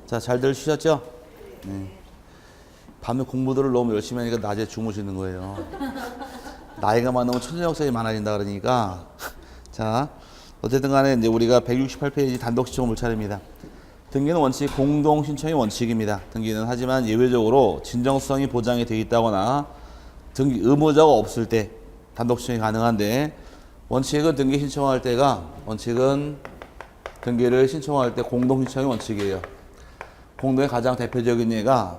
자, 잘들 쉬셨죠? 네. 밤에 공부들을 너무 열심히 하니까 낮에 주무시는 거예요. 나이가 많으면 초저녁생이 많아진다 그러니까. 자, 어쨌든 간에 이제 우리가 168페이지 단독 신청 물차례입니다. 등기는 원칙, 공동 신청이 원칙입니다. 등기는 하지만 예외적으로 진정성이 보장이 되어 있다거나 등기 의무자가 없을 때 단독 신청이 가능한데, 원칙은 등기 신청할 때가, 원칙은 등기를 신청할 때 공동 신청이 원칙이에요. 공동의 가장 대표적인 예가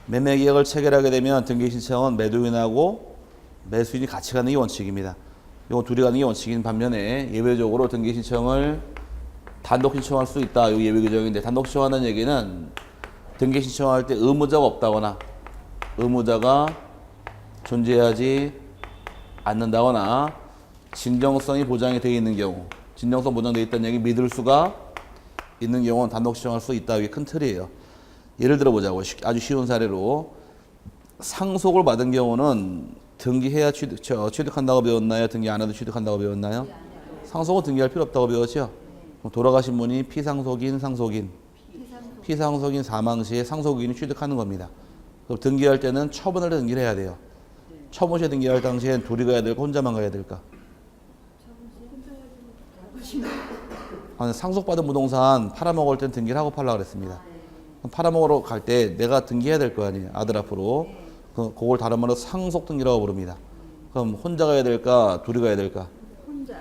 매매 계약을 체결하게 되면 등기 신청은 매도인하고 매수인이 같이 가는 게 원칙입니다. 이거 둘이 가는 게 원칙인 반면에 예외적으로 등기 신청을 단독 신청할 수 있다. 이 예외 규정인데, 단독 신청하는 얘기는 등기 신청할 때 의무자가 없다거나 의무자가 존재하지 않는다거나 진정성이 보장이 되어 있는 경우, 진정성 보장되어 있다는 얘기 믿을 수가 있는 경우는 단독 신청할 수 있다. 이게 큰 틀이에요. 예를 들어 보자고. 아주 쉬운 사례로 상속을 받은 경우는 등기해야 취득한다고 배웠나요? 등기 안 해도 취득한다고 배웠나요? 상속은 등기할 필요 없다고 배웠죠? 돌아가신 분이 피상속인, 상속인. 피상속인 사망 시에 상속인이 취득하는 겁니다. 그럼 등기할 때는 처분할 때 등기를 해야 돼요. 처분 시에 등기할 당시엔 둘이 가야 될까, 혼자만 가야 될까? 상속받은 부동산 팔아먹을 땐 등기를 하고 팔라 그랬습니다. 팔아먹으러 갈 때 내가 등기해야 될 거 아니에요. 아들 앞으로. 그걸 다른 말로 상속 등기라고 부릅니다. 그럼 혼자 가야 될까, 둘이 가야 될까? 혼자.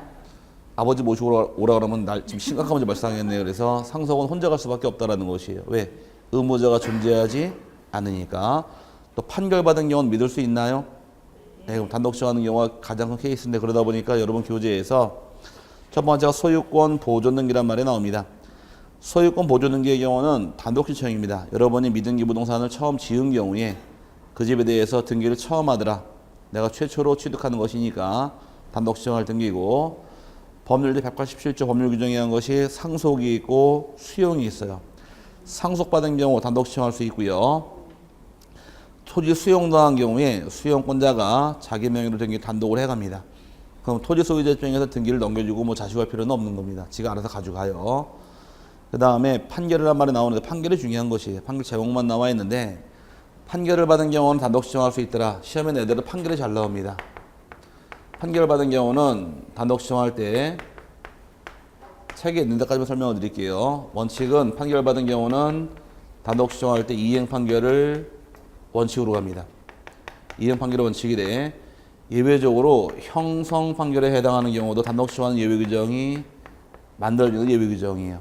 아버지 모시고 오라 그러면 지금 심각한 문제 발생하겠네요. 그래서 상속은 혼자 갈 수밖에 없다라는 것이에요. 왜? 의무자가 존재하지 않으니까. 또 판결받은 경우는 믿을 수 있나요? 네, 그럼 단독 신청하는 경우가 가장 큰 케이스인데, 그러다 보니까 여러분 교재에서 첫 번째가 소유권 보존 등기란 말이 나옵니다. 소유권 보존 등기의 경우는 단독 신청입니다. 여러분이 미등기 부동산을 처음 지은 경우에 그 집에 대해서 등기를 처음 하더라. 내가 최초로 취득하는 것이니까 단독 신청할 등기고, 법률 제 187조 법률 규정에 의한 것이 상속이 있고 수용이 있어요. 상속받은 경우 단독 신청할 수 있고요. 토지 수용당한 경우에 수용권자가 자기 명의로 등기 단독을 해갑니다. 그럼 토지 소유자 입장에서 등기를 넘겨주고 뭐 자식할 필요는 없는 겁니다. 지가 알아서 가져가요. 그 다음에 판결이란 말이 나오는데, 판결이 중요한 것이에요. 판결 제목만 나와 있는데, 판결을 받은 경우는 단독 신청할 수 있더라. 시험에 내대로 판결이 잘 나옵니다. 판결을 받은 경우는 단독 신청할 때 책에 있는 데까지만 설명을 드릴게요. 원칙은 판결을 받은 경우는 단독 신청할 때 이행 판결을 원칙으로 갑니다. 이행 판결의 원칙이 돼. 예외적으로 형성 판결에 해당하는 경우도 단독 신청하는 예외 규정이 만들어지는 예외 규정이에요.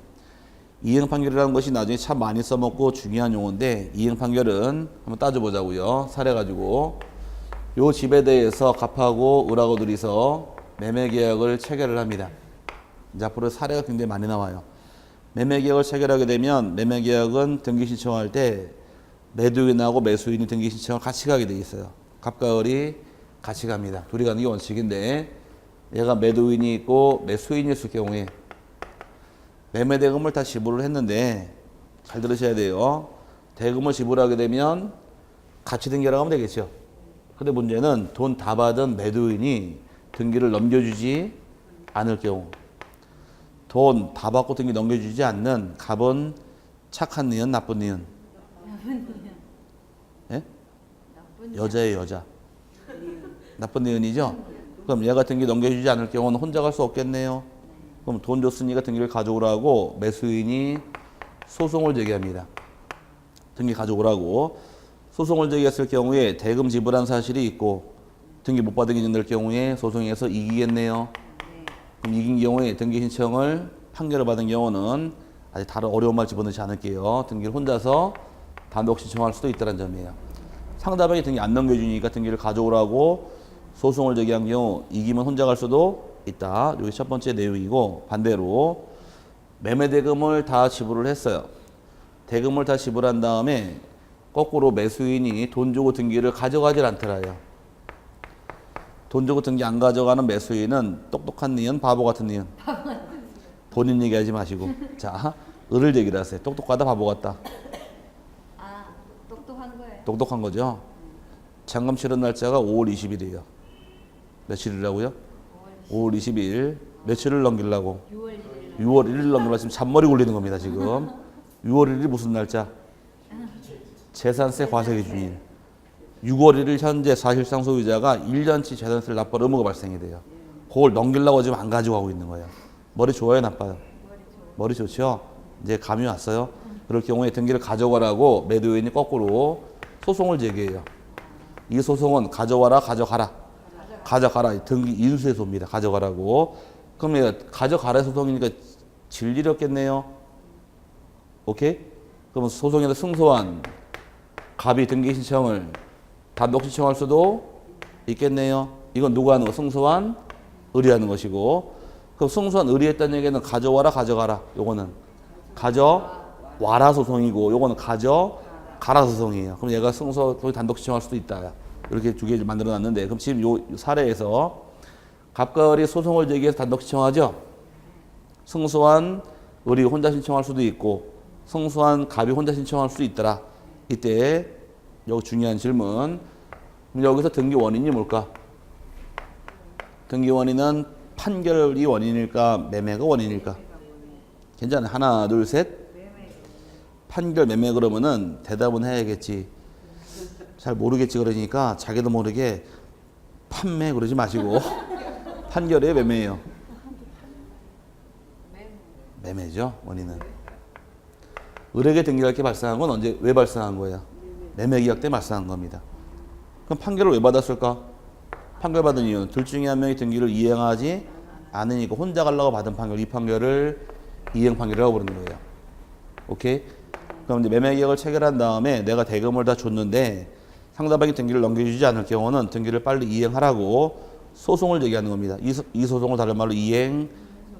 이행 판결이라는 것이 나중에 참 많이 써먹고 중요한 용어인데, 이행 판결은 한번 따져보자고요. 사례 가지고 요 집에 대해서 갑하고 을하고 둘이서 매매 계약을 체결을 합니다. 이제 앞으로 사례가 굉장히 많이 나와요. 매매 계약을 체결하게 되면 매매 계약은 등기 신청할 때 매도인하고 매수인이 등기 신청을 같이 가게 돼 있어요. 갑과 을이 같이 갑니다. 둘이 가는 게 원칙인데, 얘가 매도인이 있고 매수인이 있을 경우에 매매 대금을 다 지불을 했는데, 잘 들으셔야 돼요. 대금을 지불하게 되면 같이 등기하러 가면 되겠죠. 근데 문제는 돈 다 받은 매도인이 등기를 넘겨주지 않을 경우, 돈 다 받고 등기 넘겨주지 않는 갑은 착한 니은, 나쁜 니은? 예? 여자예요, 여자. 나쁜 니은이죠? 그럼 얘가 등기 넘겨주지 않을 경우는 혼자 갈 수 없겠네요. 그럼 돈 줬으니까 등기를 가져오라고 매수인이 소송을 제기합니다. 등기 가져오라고. 소송을 제기했을 경우에 대금 지불한 사실이 있고 등기 못 받은 게 있는 경우에 소송에서 이기겠네요. 그럼 이긴 경우에 등기 신청을 판결을 받은 경우는 아직 다른 어려운 말 집어넣지 않을게요. 등기를 혼자서 단독 신청할 수도 있다는 점이에요. 상대방이 등기 안 넘겨주니까 등기를 가져오라고 소송을 제기한 경우 이기면 혼자 갈 수도 있다. 여기 첫 번째 내용이고, 반대로 매매 대금을 다 지불을 했어요. 대금을 다 지불한 다음에 거꾸로 매수인이 돈 주고 등기를 가져가질 않더라요. 돈 주고 등기 안 가져가는 매수인은 똑똑한 니은, 바보 같은 니은? 본인 얘기하지 마시고. 자, 을을 제기를 하세요. 똑똑하다, 바보 같다? 아, 똑똑한 거예요. 똑똑한 거죠. 잔금 치른 날짜가 5월 20일이에요. 며칠이라고요? 5월 20일. 며칠을 넘기려고? 6월 1일. 6월 1일 넘기려고 지금 잔머리 굴리는 겁니다, 지금. 6월 1일이 무슨 날짜? 재산세 과세 기준일. 6월 1일 현재 사실상 소유자가 1년치 재산세를 납부할 의무가 발생이 돼요. 그걸 넘기려고 지금 안 가지고 가고 있는 거예요. 머리 좋아요, 나빠요? 머리 좋죠? 이제 감이 왔어요. 그럴 경우에 등기를 가져가라고 매도 요인이 거꾸로 소송을 제기해요. 이 소송은 가져와라, 가져가라. 가져가라. 등기 인수해소입니다. 가져가라고. 그럼 얘가 가져가라 소송이니까 질 일이 없겠네요. 오케이? 그러면 소송에서 승소한 갑이 등기 신청을 단독 신청할 수도 있겠네요. 이건 누가 하는 거? 승소한 의뢰하는 것이고. 그럼 승소한 의뢰했다는 얘기는 가져와라, 가져가라. 요거는 가져와라 소송이고, 요거는 가져가라 소송이에요. 그럼 얘가 승소 단독 신청할 수도 있다. 이렇게 두 개 만들어 놨는데, 그럼 지금 요 사례에서 갑과 을이 소송을 제기해서 단독 신청하죠? 승소한 을이 혼자 신청할 수도 있고, 승소한 갑이 혼자 신청할 수도 있더라. 이때 여기 중요한 질문. 그럼 여기서 등기 원인이 뭘까? 등기 원인은 판결이 원인일까? 매매가 원인일까? 괜찮아요. 하나, 둘, 셋. 판결, 매매 그러면은 대답은 해야겠지. 잘 모르겠지 그러니까 자기도 모르게 판매 그러지 마시고 판결이에요, 매매예요? 매매죠, 원인은. 을에게 등기할 게 발생한 건 언제, 왜 발생한 거예요? 매매 계약 때 발생한 겁니다. 그럼 판결을 왜 받았을까? 판결 받은 이유는 둘 중에 한 명이 등기를 이행하지 않으니까 혼자 가려고 받은 판결, 이 판결을 이행 판결이라고 부르는 거예요. 오케이? 그럼 이제 매매 계약을 체결한 다음에 내가 대금을 다 줬는데 상대방이 등기를 넘겨주지 않을 경우는 등기를 빨리 이행하라고 소송을 제기하는 겁니다. 이 소송을 다른 말로 이행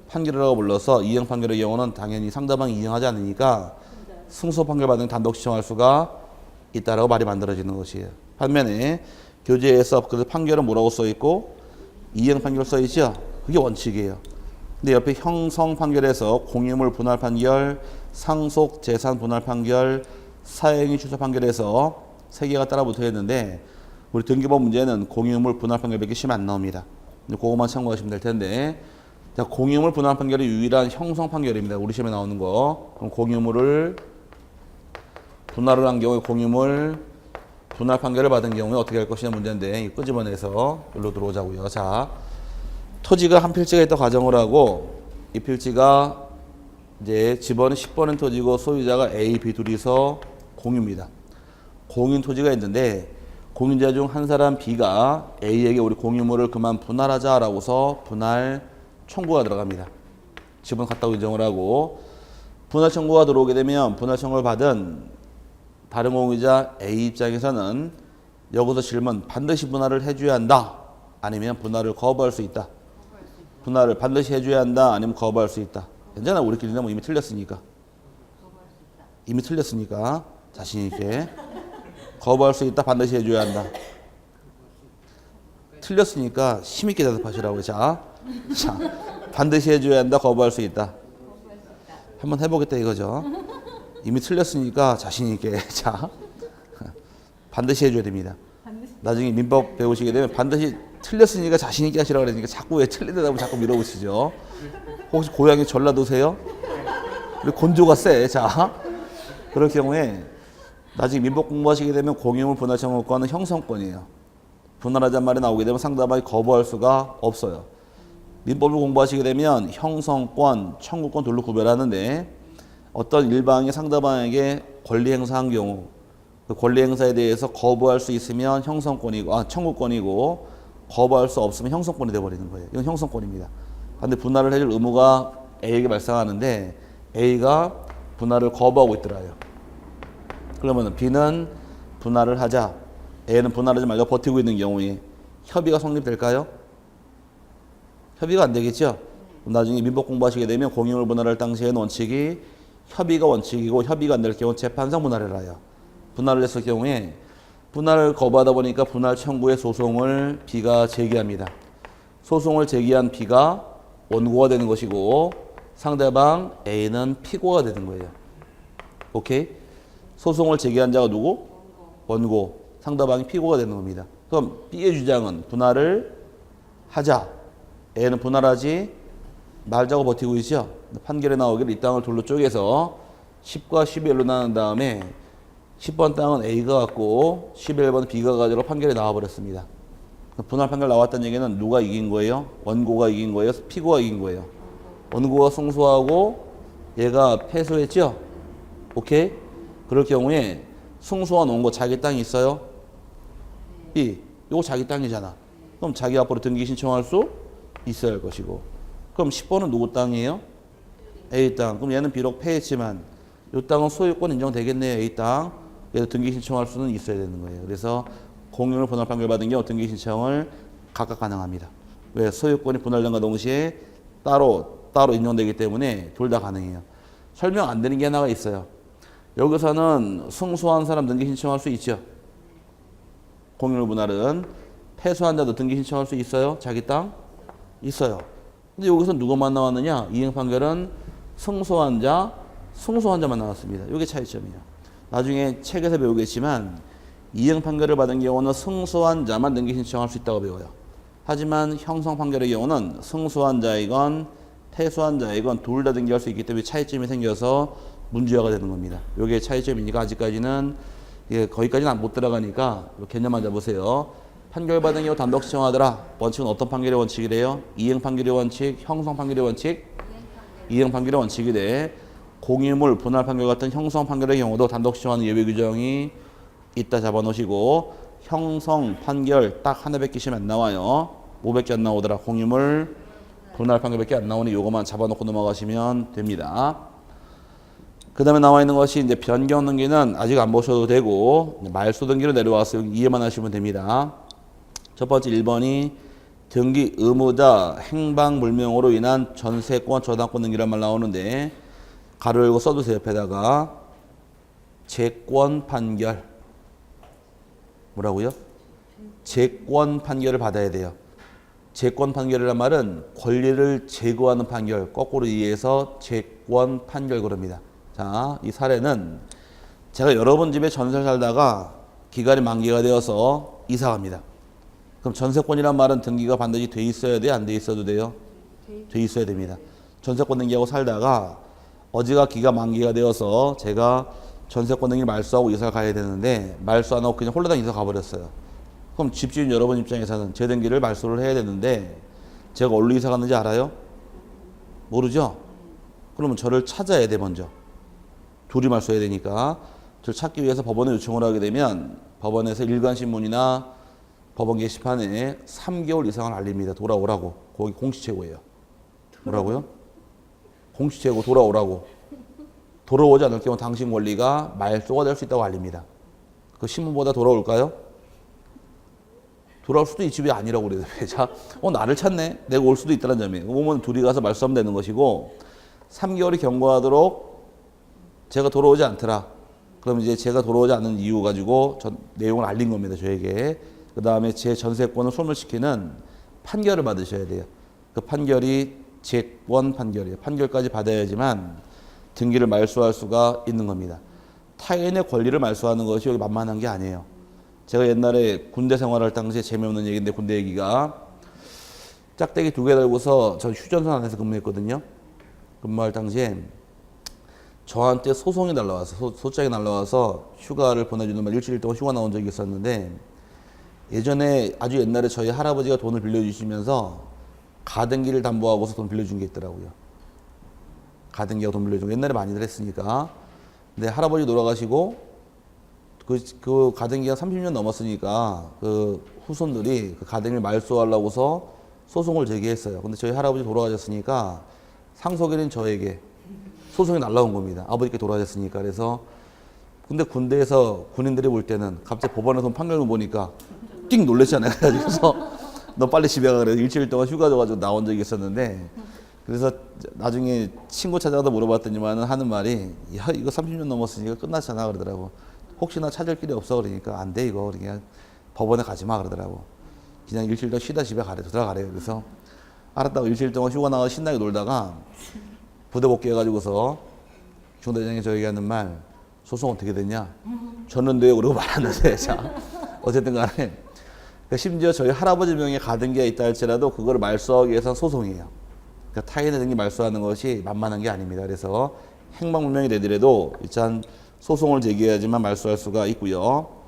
판결이라고 불러서 이행 판결의 경우는 당연히 상대방이 이행하지 않으니까 승소 판결 받은 단독 신청할 수가 있다라고 말이 만들어지는 것이에요. 반면에 교재에서 그래서 판결은 뭐라고 써 있고 이행 판결 써 있죠. 그게 원칙이에요. 근데 옆에 형성 판결에서 공유물 분할 판결, 상속 재산 분할 판결, 사행위 취소 판결에서 세 개가 따라 붙어 있는데 우리 등기법 문제는 공유물 분할 판결밖에 시험 안 나옵니다. 그거만 참고하시면 될 텐데, 자, 공유물 분할 판결이 유일한 형성 판결입니다. 우리 시험에 나오는 거. 그럼 공유물을 분할을 한 경우에 공유물 분할 판결을 받은 경우에 어떻게 할 것이냐 문제인데, 이 끄집어내서 여기로 들어오자고요. 자, 토지가 한 필지가 있다 가정을 하고 이 필지가 이제 지번이 10번인 토지고 소유자가 A, B 둘이서 공유입니다. 공인 토지가 있는데 공인자 중 한 사람 B가 A에게 우리 공유물을 그만 분할하자라고서 분할 청구가 들어갑니다. 지분 갖다고 인정을 하고 분할 청구가 들어오게 되면 분할 청구를 받은 다른 공유자 A 입장에서는 여기서 질문, 반드시 분할을 해줘야 한다. 아니면 분할을 거부할 수 있다. 분할을 반드시 해줘야 한다. 아니면 거부할 수 있다. 괜찮아, 우리끼리는 뭐 이미 틀렸으니까. 이미 틀렸으니까 자신 있게 거부할 수 있다. 반드시 해줘야 한다. 틀렸으니까 힘있게 대답하시라고요. 자, 반드시 해줘야 한다. 거부할 수 있다. 한번 해보겠다 이거죠. 이미 틀렸으니까 자신 있게. 자, 반드시 해줘야 됩니다. 나중에 민법 배우시게 되면 반드시 틀렸으니까 자신 있게 하시라고 그러니까 자꾸 왜 틀린 대답을 자꾸 밀어붙이죠. 혹시 고향이 전라도세요? 우리 건조가 세. 자, 그럴 경우에 나중에 민법 공부하시게 되면 공유물 분할 청구권은 형성권이에요. 분할하자는 말이 나오게 되면 상대방이 거부할 수가 없어요. 민법을 공부하시게 되면 형성권, 청구권 둘로 구별하는데 어떤 일방이 상대방에게 권리 행사한 경우 그 권리 행사에 대해서 거부할 수 있으면 형성권이고 청구권이고 거부할 수 없으면 형성권이 되어버리는 거예요. 이건 형성권입니다. 그런데 분할을 해줄 의무가 A에게 발생하는데 A가 분할을 거부하고 있더라요. 그러면 B는 분할을 하자. A는 분할하지 말고 버티고 있는 경우에 협의가 성립될까요? 협의가 안 되겠죠? 나중에 민법 공부하시게 되면 공유물 분할할 당시에는 원칙이 협의가 원칙이고 협의가 안 될 경우 재판상 분할을 해요. 분할을 했을 경우에 분할을 거부하다 보니까 분할 청구의 소송을 B가 제기합니다. 소송을 제기한 B가 원고가 되는 것이고 상대방 A는 피고가 되는 거예요. 오케이? 소송을 제기한 자가 누구? 원고. 상대방이 피고가 되는 겁니다. 그럼 B의 주장은 분할을 하자. A는 분할하지 말자고 버티고 있죠. 판결에 나오기를 이 땅을 둘로 쪼개서 10과 11로 나눈 다음에 10번 땅은 A가 갖고 11번 B가 가지고 판결이 나와버렸습니다. 분할 판결 나왔다는 얘기는 누가 이긴 거예요? 원고가 이긴 거예요? 피고가 이긴 거예요? 원고가 승소하고 얘가 패소했죠? 오케이? 그럴 경우에 승소한 원고 자기 땅이 있어요? B. 이거 자기 땅이잖아. 그럼 자기 앞으로 등기 신청할 수 있어야 할 것이고. 그럼 10번은 누구 땅이에요? A 땅. 그럼 얘는 비록 패했지만 이 땅은 소유권 인정되겠네요. A 땅. 그래서 등기 신청할 수는 있어야 되는 거예요. 그래서 공유물 분할 판결 받은 경우 등기 신청을 각각 가능합니다. 왜? 소유권이 분할된과 동시에 따로 인정되기 때문에 둘 다 가능해요. 설명 안 되는 게 하나가 있어요. 여기서는 승소한 사람 등기 신청할 수 있죠. 공유물 분할은 패소한 자도 등기 신청할 수 있어요. 자기 땅 있어요. 근데 여기서 누구만 나왔느냐? 이행 판결은 승소한 자만 나왔습니다. 이게 차이점이에요. 나중에 책에서 배우겠지만 이행 판결을 받은 경우는 승소한 자만 등기 신청할 수 있다고 배워요. 하지만 형성 판결의 경우는 승소한 자이건 패소한 자이건 둘 다 등기할 수 있기 때문에 차이점이 생겨서 문제화가 되는 겁니다. 이게 차이점이니까 아직까지는 거기까지는 못 들어가니까 개념만 잡으세요. 판결 받은 경우 단독 신청하더라. 원칙은 어떤 판결의 원칙이래요? 이행 판결의 원칙, 형성 판결의 원칙? 이행 판결의 원칙이래. 공유물, 분할 판결 같은 형성 판결의 경우도 단독 신청하는 예외 규정이 있다 잡아놓으시고 형성 판결 딱 하나 뵙기시면 안 나와요. 뭐밖에 안 나오더라. 공유물, 분할 판결밖에 안 나오니 요것만 잡아놓고 넘어가시면 됩니다. 그 다음에 나와 있는 것이 이제 변경 등기는 아직 안 보셔도 되고 말소 등기로 내려와서 여기 이해만 하시면 됩니다. 첫 번째 1번이 등기 의무자 행방불명으로 인한 전세권 저당권 등기란 말 나오는데 가로 열고 써두세요. 옆에다가 재권 판결 뭐라고요? 재권 판결을 받아야 돼요. 재권 판결이란 말은 권리를 제거하는 판결, 거꾸로 이해해서 재권 판결 그럽니다. 자, 이 사례는 제가 여러분 집에 전세를 살다가 기간이 만기가 되어서 이사 갑니다. 그럼 전세권이란 말은 등기가 반드시 돼 있어야 돼요? 안 돼 있어도 돼요? 돼 있어야 됩니다. 전세권 등기하고 살다가 어제가 기가 만기가 되어서 제가 전세권 등기를 말소하고 이사를 가야 되는데 말소 안 하고 그냥 홀라당 이사 가버렸어요. 그럼 집주인 여러분 입장에서는 제 등기를 말소를 해야 되는데 제가 어디로 이사 갔는지 알아요? 모르죠? 그러면 저를 찾아야 돼 먼저. 둘이 말소해야 되니까 저를 찾기 위해서 법원에 요청을 하게 되면 법원에서 일간신문이나 법원 게시판에 3개월 이상을 알립니다. 돌아오라고. 거기 공시최고예요. 뭐라고요? 공시최고 돌아오라고. 돌아오지 않을 경우 당신 권리가 말소가 될 수 있다고 알립니다. 그 신문보다 돌아올까요? 돌아올 수도 있지 왜 아니라고 그래요. 자, 나를 찾네. 내가 올 수도 있다는 점이에요. 오면 둘이 가서 말소하면 되는 것이고 3개월이 경과하도록 제가 돌아오지 않더라. 그럼 이제 제가 돌아오지 않는 이유 가지고 내용을 알린 겁니다. 저에게. 그 다음에 제 전세권을 소멸시키는 판결을 받으셔야 돼요. 그 판결이 재권 판결이에요. 판결까지 받아야지만 등기를 말소할 수가 있는 겁니다. 타인의 권리를 말소하는 것이 여기 만만한 게 아니에요. 제가 옛날에 군대 생활할 당시에 재미없는 얘기인데 군대 얘기가 짝대기 2개 달고서 전 휴전선 안에서 근무했거든요. 근무할 당시에 저한테 소송이 날라와서 소장이 날라와서 휴가를 보내주는 말 일주일 동안 휴가 나온 적이 있었는데 예전에 아주 옛날에 저희 할아버지가 돈을 빌려주시면서 가등기를 담보하고서 돈 빌려준 게 있더라고요. 가등기하고 돈 빌려준 거 옛날에 많이들 했으니까. 근데 할아버지 돌아가시고 그 가등기가 30년 넘었으니까 그 후손들이 그 가등기를 말소하려고서 소송을 제기했어요. 근데 저희 할아버지 돌아가셨으니까 상속인인 저에게 소송이 날라온 겁니다. 아버지께 돌아가셨으니까. 그래서 근데 군대에서 군인들이 볼 때는 갑자기 법원에서 판결을 보니까 띵 놀랬잖아요. 그래서 너 빨리 집에 가. 그래서 일주일 동안 휴가 줘가지고 나온 적이 있었는데 그래서 나중에 친구 찾아가다 물어봤더니만 하는 말이 야 이거 30년 넘었으니까 끝났잖아 그러더라고. 혹시나 찾을 길이 없어 그러니까 안 돼 이거 그냥 법원에 가지 마 그러더라고. 그냥 일주일 동안 쉬다 집에 가래 들어가래. 그래서 알았다고 일주일 동안 휴가 나가서 신나게 놀다가 부대 복귀해가지고서 중대장이 저에게 하는 말 소송 어떻게 됐냐? 졌는데요 그러고 말았는데 자 어쨌든 간에 그러니까 심지어 저희 할아버지 명의에 가등기가 있다 할지라도 그걸 말소하기 위해서는 소송이에요. 그러니까 타인의 등기 말소하는 것이 만만한 게 아닙니다. 그래서 행방불명이 되더라도 일단 소송을 제기해야지만 말소할 수가 있고요.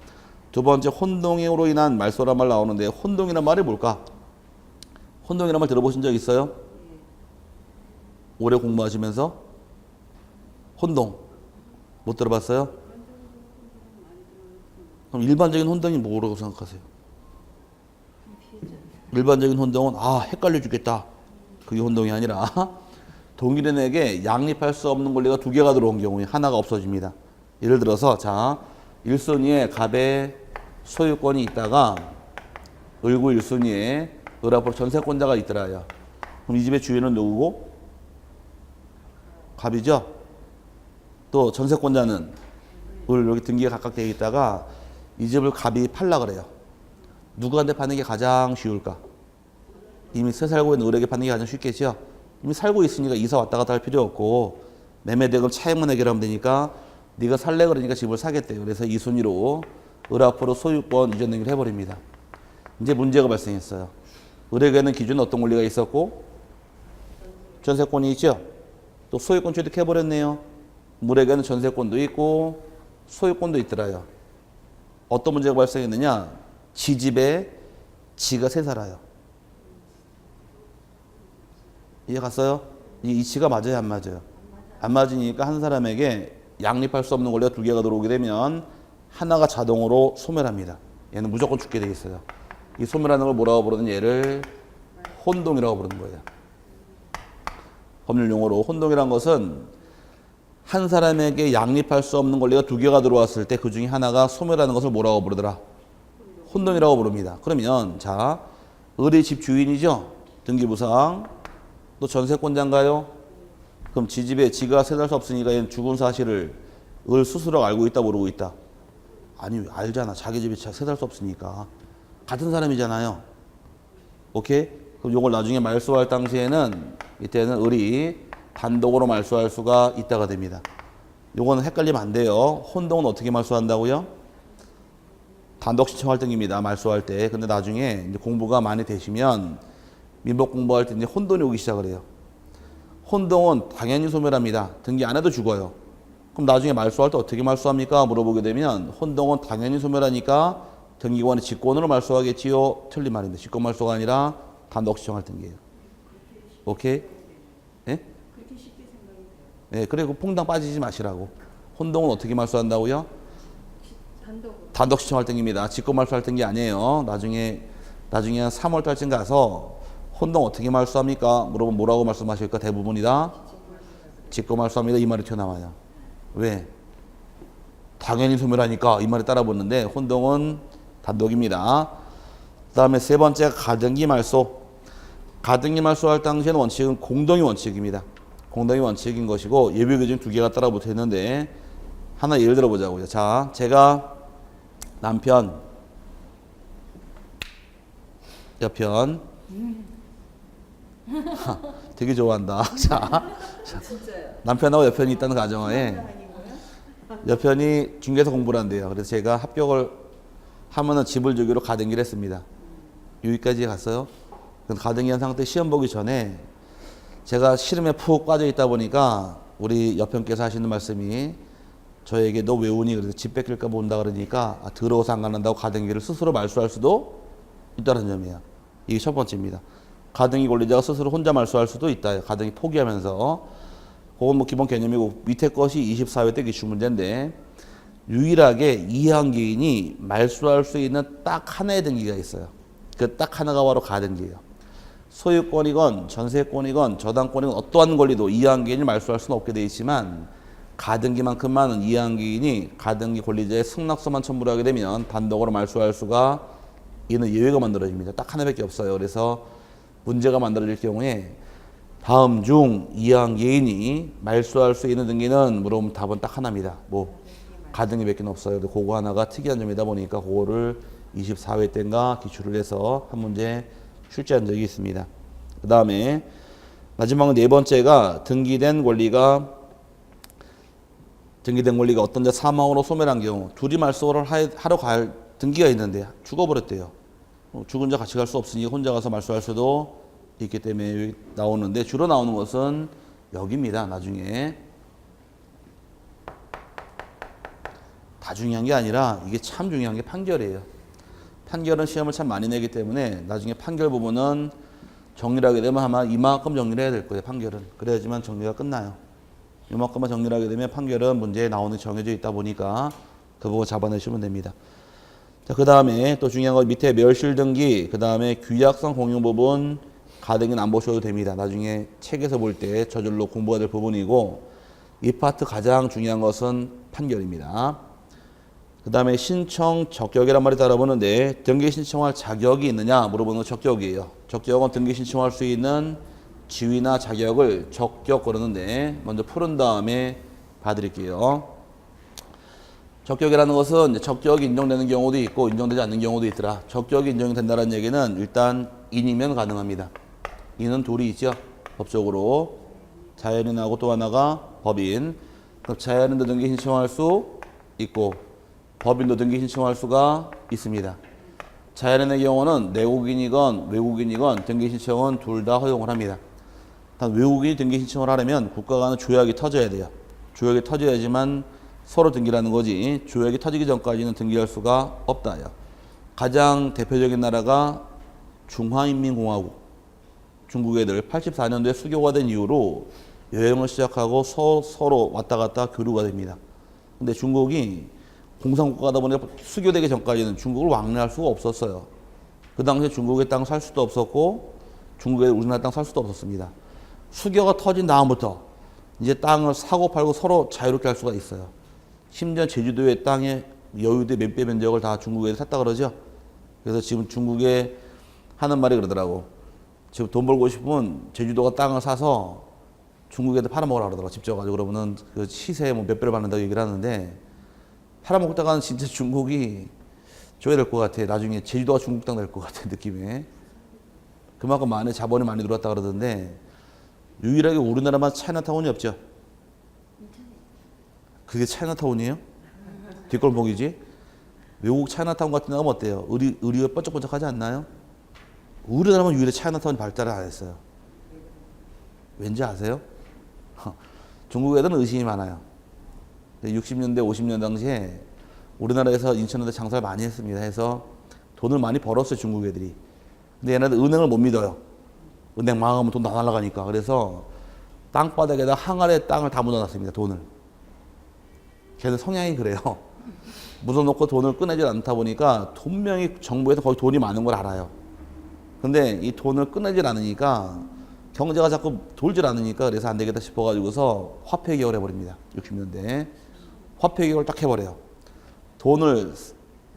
두 번째, 혼동으로 인한 말소란 말 나오는데 혼동이란 말이 뭘까? 혼동이란 말 들어보신 적 있어요? 오래 공부하시면서? 혼동 못 들어봤어요? 그럼 일반적인 혼동이 뭐라고 생각하세요? 일반적인 혼동은 헷갈려 죽겠다. 그게 혼동이 아니라 동일인에게 양립할 수 없는 권리가 두 개가 들어온 경우에 하나가 없어집니다. 예를 들어서 자 1순위에 갑의 소유권이 있다가 을구 1순위에 을 앞으로 전세권자가 있더라요. 그럼 이 집의 주인은 누구고? 갑이죠. 또 전세권자는 을 여기 등기가 각각 되어 있다가 이 집을 갑이 팔라 그래요. 누구한테 파는 게 가장 쉬울까? 이미 새 살고 있는 을에게 파는 게 가장 쉽겠죠. 이미 살고 있으니까 이사 왔다 갔다 할 필요 없고 매매대금 차액만 해결하면 되니까 네가 살래 그러니까 집을 사겠대요. 그래서 이 순위로 을 앞으로 소유권 이전 등기를 해버립니다. 이제 문제가 발생했어요. 을에게는 기존에 어떤 권리가 있었고 전세권이 있죠. 또 소유권 취득해버렸네요. 을에게는 전세권도 있고 소유권도 있더라요. 어떤 문제가 발생했느냐? 지 집에 지가 새 살아요. 이해 갔어요? 이 이치가 맞아요, 안 맞아요? 안 맞으니까 한 사람에게 양립할 수 없는 권리가 두 개가 들어오게 되면 하나가 자동으로 소멸합니다. 얘는 무조건 죽게 돼 있어요. 이 소멸하는 걸 뭐라고 부르는 얘를 혼동이라고 부르는 거예요. 법률 용어로 혼동이란 것은 한 사람에게 양립할 수 없는 권리가 두 개가 들어왔을 때 그 중에 하나가 소멸하는 것을 뭐라고 부르더라? 혼동이라고 부릅니다. 그러면 자, 을의 집 주인이죠? 등기부상. 또 전세권자인가요? 그럼 지 집에 지가 세달 수 없으니까 얘는 죽은 사실을 을 스스로 알고 있다 모르고 있다? 아니 알잖아. 자기 집에 세달 수 없으니까. 같은 사람이잖아요. 오케이? 그럼 요걸 나중에 말소할 당시에는 이때는 을이 단독으로 말소할 수가 있다가 됩니다. 요거는 헷갈리면 안 돼요. 혼동은 어떻게 말소한다고요? 단독 신청할 등입니다. 말소할 때. 근데 나중에 이제 공부가 많이 되시면 민법 공부할 때 이제 혼돈이 오기 시작을 해요. 혼동은 당연히 소멸합니다. 등기 안 해도 죽어요. 그럼 나중에 말소할 때 어떻게 말소합니까? 물어보게 되면 혼동은 당연히 소멸하니까 등기관의 직권으로 말소하겠지요. 틀린 말인데 직권 말소가 아니라 단독 신청할 등기예요. 오케이? 예? 네, 그리고 퐁당 빠지지 마시라고. 혼동은 어떻게 말소한다고요? 단독 신청할 등기입니다. 직권 말소할 등기 아니에요. 나중에 한 3월 달쯤 가서 혼동 어떻게 말소합니까? 물어보면 뭐라고 말씀하실까? 대부분이 다 직권 말소합니다. 이 말이 튀어나와요. 왜? 당연히 소멸하니까 이 말에 따라 붙는데 혼동은 단독입니다. 그 다음에 세 번째가 가등기 말소. 가등기 말소할 당시에는 원칙은 공동의 원칙입니다. 공동의 원칙인 것이고 예비 규정 두 개가 따라 붙어 있는데 하나 예를 들어 보자고요. 자, 제가 남편, 여편 되게 좋아한다. 자, 남편하고 여편이 있다는 가정하에 여편이 중개사 공부를 한대요. 그래서 제가 합격을 하면은 집을 주기로 가등기를 했습니다. 여기까지 갔어요. 가등기 한 상태 시험 보기 전에 제가 시름에 푹 빠져 있다 보니까 우리 여편께서 하시는 말씀이 저에게 너 왜 우니? 그래서 집 뺏길까 봐 온다 그러니까 더러워서 안 간다고 가등기를 스스로 말소할 수도 있다는 점이에요. 이게 첫 번째입니다. 가등기 권리자가 스스로 혼자 말소할 수도 있다. 가등기 포기하면서. 그건 뭐 기본 개념이고 밑에 것이 24회 때 기출 문제인데 유일하게 이해한개인이 말소할 수 있는 딱 하나의 등기가 있어요. 그 딱 하나가 바로 가등기예요. 소유권이건 전세권이건 저당권이건 어떠한 권리도 이해한개인이 말소할 수는 없게 돼 있지만 가등기만큼만은 이해한개인이 가등기 권리자의 승낙서만 첨부를 하게 되면 단독으로 말소할 수가 있는 예외가 만들어집니다. 딱 하나밖에 없어요. 그래서 문제가 만들어질 경우에 다음 중 이해한개인이 말소할 수 있는 등기는 물어보면 답은 딱 하나입니다. 뭐 가등기밖에 없어요. 그거 하나가 특이한 점이다 보니까 그거를 24회 때인가 기출을 해서 한 문제 출제한 적이 있습니다. 그 다음에 마지막 네 번째가 등기된 권리가 어떤 데 사망으로 소멸한 경우 둘이 말소를 하러 갈 등기가 있는데 죽어버렸대요. 죽은 자 같이 갈 수 없으니 혼자 가서 말소할 수도 있기 때문에 나오는데 주로 나오는 것은 여기입니다. 나중에 다 중요한 게 아니라 이게 참 중요한 게 판결이에요. 판결은 시험을 참 많이 내기 때문에 나중에 판결 부분은 정리를 하게 되면 아마 이만큼 정리를 해야 될 거예요. 판결은. 그래야지만 정리가 끝나요. 이만큼만 정리를 하게 되면 판결은 문제에 나오는 정해져 있다 보니까 그 부분 잡아내시면 됩니다. 자, 그 다음에 또 중요한 건 밑에 멸실 등기, 그 다음에 규약성 공유 부분 가등기는 안 보셔도 됩니다. 나중에 책에서 볼 때 저절로 공부가 될 부분이고 이 파트 가장 중요한 것은 판결입니다. 그 다음에 신청 적격이란 말이 따라보는데 등기 신청할 자격이 있느냐 물어보는 건 적격이에요. 적격은 등기 신청할 수 있는 지위나 자격을 적격 그러는데 먼저 푸른 다음에 봐드릴게요. 적격이라는 것은 이제 적격이 인정되는 경우도 있고 인정되지 않는 경우도 있더라. 적격이 인정된다는 얘기는 일단 인이면 가능합니다. 인은 둘이 있죠. 법적으로. 자연인하고 또 하나가 법인. 그럼 자연인도 등기 신청할 수 있고 법인도 등기 신청할 수가 있습니다. 자연인의 경우는 내국인이건 외국인이건 등기 신청은 둘 다 허용을 합니다. 단 외국인이 등기 신청을 하려면 국가 간의 조약이 터져야 돼요. 조약이 터져야지만 서로 등기라는 거지 조약이 터지기 전까지는 등기할 수가 없다요. 가장 대표적인 나라가 중화인민공화국. 중국 애들 84년도에 수교가 된 이후로 여행을 시작하고 서로 왔다 갔다 교류가 됩니다. 근데 중국이 공산국가다 보니까 수교되기 전까지는 중국을 왕래할 수가 없었어요. 그 당시에 중국의 땅 살 수도 없었고 중국의 우리나라 땅 살 수도 없었습니다. 수교가 터진 다음부터 이제 땅을 사고 팔고 서로 자유롭게 할 수가 있어요. 심지어 제주도의 땅에 여유대 몇 배 면적을 다 중국에 샀다 그러죠. 그래서 지금 중국에 하는 말이 그러더라고. 지금 돈 벌고 싶으면 제주도가 땅을 사서 중국에도 팔아먹으라 그러더라고. 집 져가지고 그러면은 그 시세에 뭐 몇 배를 받는다고 얘기를 하는데 팔아먹다가는 진짜 중국이 줘야 될 것 같아. 나중에 제주도가 중국 땅 될 것 같아 느낌에. 그만큼 많이 자본이 많이 들어왔다 그러던데 유일하게 우리나라만 차이나타운이 없죠. 그게 차이나타운이에요? 뒷골목이지? 외국 차이나타운 같은 데 가면 어때요? 의리가 번쩍번쩍하지 않나요? 우리나라만 유일하게 차이나타운이 발달을 안 했어요. 왠지 아세요? 중국 애들은 의심이 많아요. 60년대, 50년 당시에 우리나라에서 인천에서 장사를 많이 했습니다. 해서 돈을 많이 벌었어요, 중국 애들이. 근데 얘네들 은행을 못 믿어요. 은행 망하면 돈 다 날아가니까. 그래서 땅바닥에다 항아리에 땅을 다 묻어놨습니다, 돈을. 걔는 성향이 그래요. 묻어놓고 돈을 꺼내지 않다 보니까 분명히 정부에서 거기 돈이 많은 걸 알아요. 근데 이 돈을 꺼내질 않으니까 경제가 자꾸 돌질 않으니까 그래서 안 되겠다 싶어가지고서 화폐 개혁을 해버립니다. 60년대. 화폐 개혁을 딱 해버려요. 돈을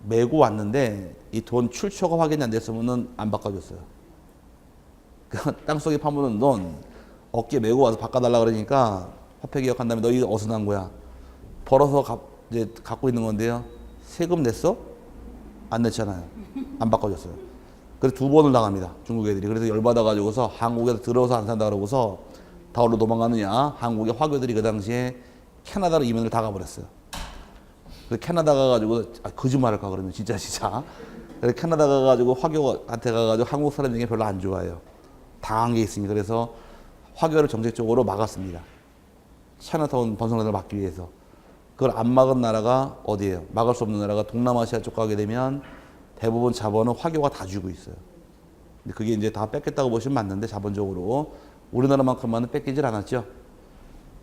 메고 왔는데 이 돈 출처가 확인이 안 됐으면 안 바꿔줬어요. 땅속에 파묻은 돈 어깨 메고 와서 바꿔달라 그러니까 화폐 개혁한 다음에 너 이거 어디서 난 거야? 벌어서 이제 갖고 있는 건데요. 세금 냈어? 안 냈잖아요. 안 바꿔줬어요. 그래서 2번을 당합니다. 중국 애들이. 그래서 열받아가지고서 한국에 들어서 안 산다 그러고서 다 어디로 도망가느냐. 한국의 화교들이 그 당시에 캐나다로 이민을 다 가버렸어요. 그래서 캐나다 가가지고 거짓말할까 그러면 진짜. 그래서 캐나다 가가지고 화교한테 가가지고 한국 사람 중에 별로 안 좋아해요. 당한 게 있으니까. 그래서 화교를 정책적으로 막았습니다. 차이나타운 번성을 막기 위해서. 그걸 안 막은 나라가 어디예요? 막을 수 없는 나라가 동남아시아 쪽 가게 되면 대부분 자본은 화교가 다 쥐고 있어요. 근데 그게 이제 다 뺏겼다고 보시면 맞는데 자본적으로 우리나라만큼만은 뺏기질 않았죠.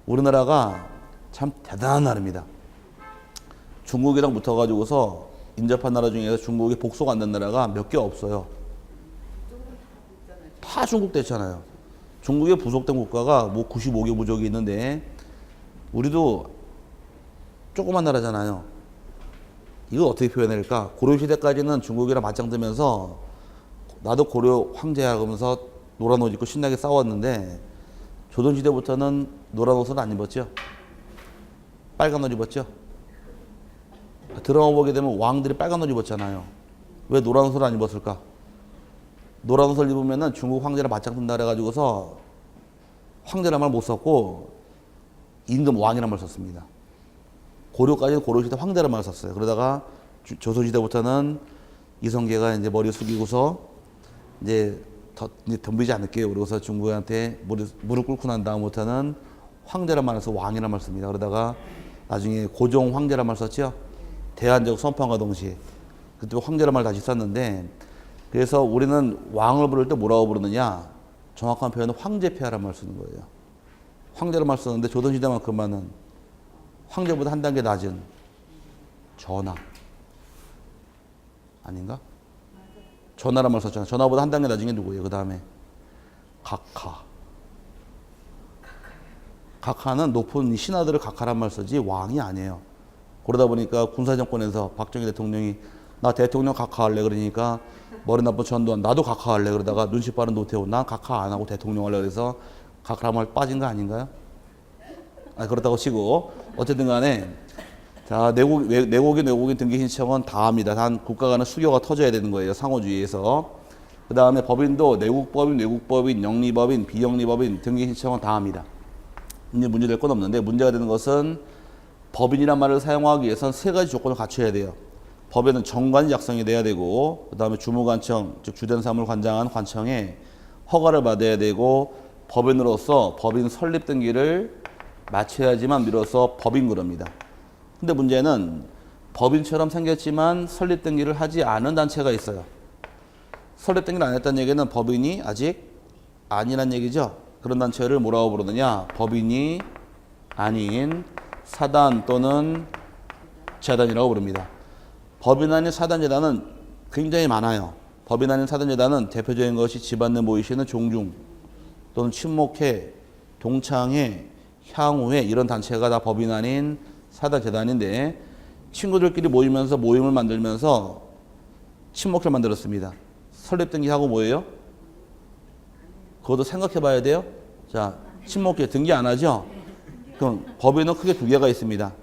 우리나라가 참 대단한 나라입니다. 중국이랑 붙어가지고서 인접한 나라 중에서 중국이 복수가 안 된 나라가 몇 개 없어요. 다 중국 됐잖아요. 중국에 부속된 국가가 뭐 95개 부족이 있는데 우리도 조그만 나라잖아요. 이거 어떻게 표현할까? 고려시대까지는 중국이랑 맞짱 뜨면서 나도 고려 황제야 그러면서 노란 옷 입고 신나게 싸웠는데 조선시대부터는 노란 옷을 안 입었죠. 빨간 옷 입었죠. 드라마 보게 되면 왕들이 빨간 옷 입었잖아요. 왜 노란 옷을 안 입었을까? 노란 옷을 입으면은 중국 황제랑 맞짱 뜬다 그래가지고서 황제란 말 못 썼고 임금 왕이란 말 썼습니다. 고려까지는 고려시대 황제란 말을 썼어요. 그러다가 조선시대부터는 이성계가 이제 머리 숙이고서 이제 덤비지 않을게요. 그러고서 중국한테 무릎 꿇고 난 다음부터는 황제란 말을 써서 왕이란 말을 씁니다. 그러다가 나중에 고종 황제란 말 썼죠. 대한제국 선포함과 동시에. 그때 황제란 말 다시 썼는데, 그래서 우리는 왕을 부를 때 뭐라고 부르느냐? 정확한 표현은 황제폐하란 말 쓰는 거예요. 황제란 말 쓰는데 조선시대만큼만은 황제보다 한 단계 낮은 전하. 아닌가? 전하란 말 썼잖아. 전하보다 한 단계 낮은 게 누구예요? 그 다음에 각하. 각하는 높은 신하들을 각하란 말 쓰지 왕이 아니에요. 그러다 보니까 군사정권에서 박정희 대통령이 나 대통령 각하할래 그러니까 머리 나쁜 전두환 나도 각하할래 그러다가 눈치 빠른 노태우 난 각하 안 하고 대통령 할래 그래서 각하란 말 빠진 거 아닌가요? 그렇다고 치고 어쨌든 간에 자 내국인 등기 신청은 다 합니다. 단 국가 간의 수교가 터져야 되는 거예요. 상호주의에서. 그 다음에 법인도 내국법인, 외국법인, 영리법인, 비영리법인 등기 신청은 다 합니다. 이제 문제될 건 없는데 문제가 되는 것은 법인이란 말을 사용하기 위해서는 세 가지 조건을 갖춰야 돼요. 법에는 정관이 작성이 돼야 되고 그 다음에 주무관청 즉 주된 사무를 관장한 관청에 허가를 받아야 되고 법인으로서 법인 설립 등기를 마쳐야지만 비로소 법인 그럽니다. 근데 문제는 법인처럼 생겼지만 설립 등기를 하지 않은 단체가 있어요. 설립 등기를 안 했다는 얘기는 법인이 아직 아니란 얘기죠. 그런 단체를 뭐라고 부르느냐? 법인이 아닌 사단 또는 재단이라고 부릅니다. 법인 아닌 사단 재단은 굉장히 많아요. 법인 아닌 사단 재단은 대표적인 것이 집안내 모이시는 종중 또는 친목회, 동창회, 향후회 이런 단체가 다 법인 아닌 사단 재단인데 친구들끼리 모이면서 모임을 만들면서 친목회를 만들었습니다. 설립 등기하고 뭐예요? 그것도 생각해 봐야 돼요. 자, 친목회 등기 안 하죠? 그럼 법인은 크게 두 개가 있습니다.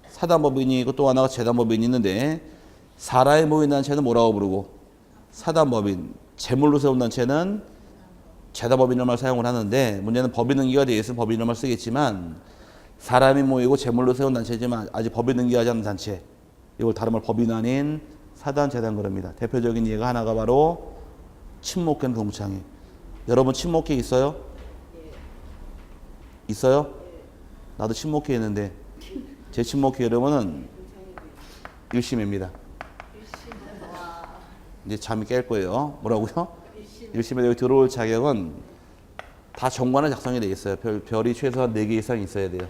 사단법인이 있고 또 하나가 재단법인이 있는데 사람이 모인 단체는 뭐라고 부르고 사단법인, 재물로 세운 단체는 재단법인이라는 말 사용을 하는데 문제는 법인 등기가 되어 있으면 법인이라는 말 쓰겠지만 사람이 모이고 재물로 세운 단체지만 아직 법인 등기하지 않은 단체 이걸 다른 말 법인 아닌 사단, 재단 그럽니다. 대표적인 예가 하나가 바로 친목회는 동창회. 여러분 친목회 있어요? 있어요? 나도 친목회 있는데 제 친목회 이름은 일심입니다. 이제 잠이 깰 거예요. 뭐라고요? 일심에 여기 들어올 자격은 다 정관에 작성이 돼 있어요. 별이 최소한 4개 이상 있어야 돼요.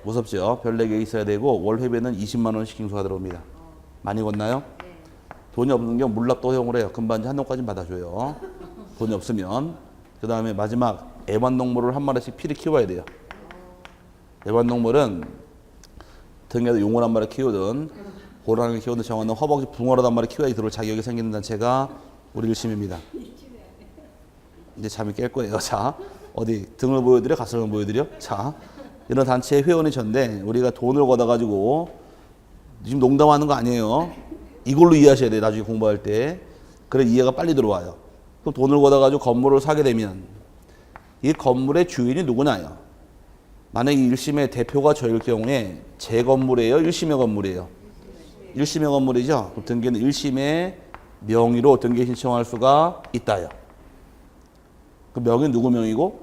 무섭죠? 별 4개 있어야 되고 월 회비는 20만 원씩 징수가 들어옵니다. 많이 걷나요? 돈이 없는 경우 물납도 허용을 해요. 금반지 한 동까지는 받아줘요. 돈이 없으면. 그 다음에 마지막 애완동물을 한 마리씩 필히 키워야 돼요. 애완동물은 등에도 용을 한 마리 키우든 호랑이를 키우든 정하는 허벅지 붕어라도 한 마리 키워야 들어올 자격이 생기는 단체가 우리 일심입니다. 이제 잠이 깰 거예요. 자, 어디 등을 보여드려? 가슴을 보여드려? 자, 이런 단체의 회원이 전데 우리가 돈을 걷어가지고 지금 농담하는 거 아니에요. 이걸로 이해하셔야 돼요. 나중에 공부할 때. 그래 이해가 빨리 들어와요. 그럼 돈을 걷어가지고 건물을 사게 되면 이 건물의 주인이 누구나요? 만약에 일심의 대표가 저일 경우에 제 건물이에요? 일심의 건물이에요? 일심의 건물이죠? 그럼 등기는 일심의 명의로 등기 신청할 수가 있다요. 그 명의는 누구 명의고?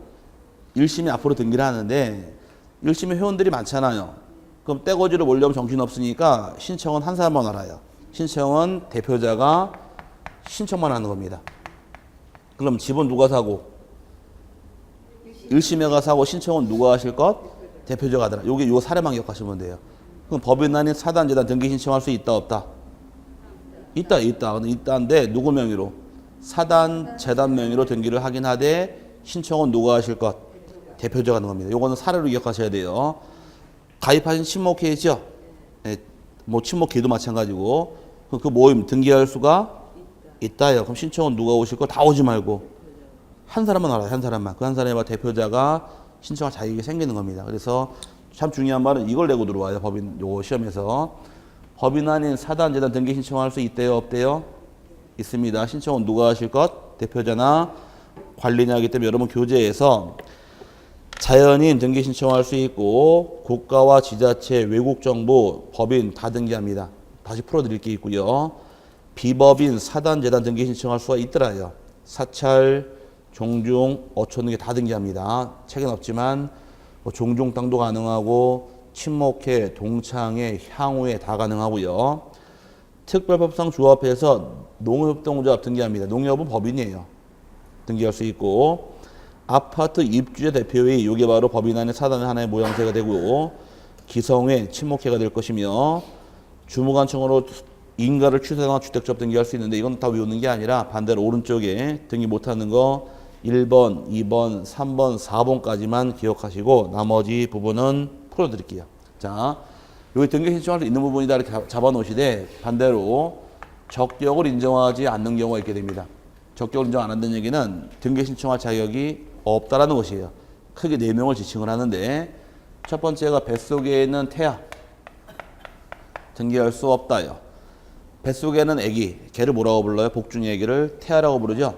일심이 앞으로 등기를 하는데 일심의 회원들이 많잖아요. 그럼 떼거지로 몰려면 정신없으니까 신청은 한 사람만 알아요. 신청은 대표자가 신청만 하는 겁니다. 그럼 집은 누가 사고? 일심회가 사고 신청은 누가 하실 것? 대표자가 하더라. 요 사례만 기억하시면 돼요. 그럼 법인 아닌 사단, 재단 등기 신청할 수 있다 없다? 있다. 근데 있다인데 누구 명의로? 사단, 재단 명의로 등기를 하긴 하되 신청은 누가 하실 것? 대표자가 하는 겁니다. 요거는 사례로 기억하셔야 돼요. 가입하신 친목회죠? 네, 뭐 친목회도 마찬가지고 그 모임 등기할 수가 있다요. 그럼 신청은 누가 오실 거? 다 오지 말고 한 사람만 알아요. 한 사람만. 그 한 사람의 대표자가 신청할 자격이 생기는 겁니다. 그래서 참 중요한 말은 이걸 내고 들어와요. 법인 요거 시험에서. 법인 아닌 사단, 재단 등기 신청할 수 있대요? 없대요? 있습니다. 신청은 누가 하실 것? 대표자나 관리냐이기 때문에 여러분 교재에서 자연인 등기 신청할 수 있고 국가와 지자체, 외국정부, 법인 다 등기합니다. 다시 풀어드릴 게 있고요. 비법인, 사단, 재단 등기 신청할 수가 있더라요. 사찰, 종중, 어촌 등기 다 등기합니다. 책은 없지만 뭐 종중 땅도 가능하고 친목회, 동창회, 향후회 다 가능하고요. 특별법상 조합해서 농협동조합 등기합니다. 농협은 법인이에요. 등기할 수 있고 아파트 입주자 대표회의 이게 바로 법인 안에 사단의 하나의 모양새가 되고 기성회, 친목회가 될 것이며 주무관청으로 인가를 취소하거나 주택조합 등기할 수 있는데 이건 다 외우는 게 아니라 반대로 오른쪽에 등기 못하는 거 1번, 2번, 3번, 4번까지만 기억하시고 나머지 부분은 풀어드릴게요. 자, 여기 등기 신청할 수 있는 부분이다 이렇게 잡아놓으시되 반대로 적격을 인정하지 않는 경우가 있게 됩니다. 적격을 인정 안 한다는 얘기는 등기 신청할 자격이 없다라는 것이에요. 크게 4명을 지칭을 하는데 첫 번째가 뱃속에 있는 태아 등기할 수 없다요. 뱃속에는 아기, 걔를 뭐라고 불러요? 복중의 아기를 태아라고 부르죠.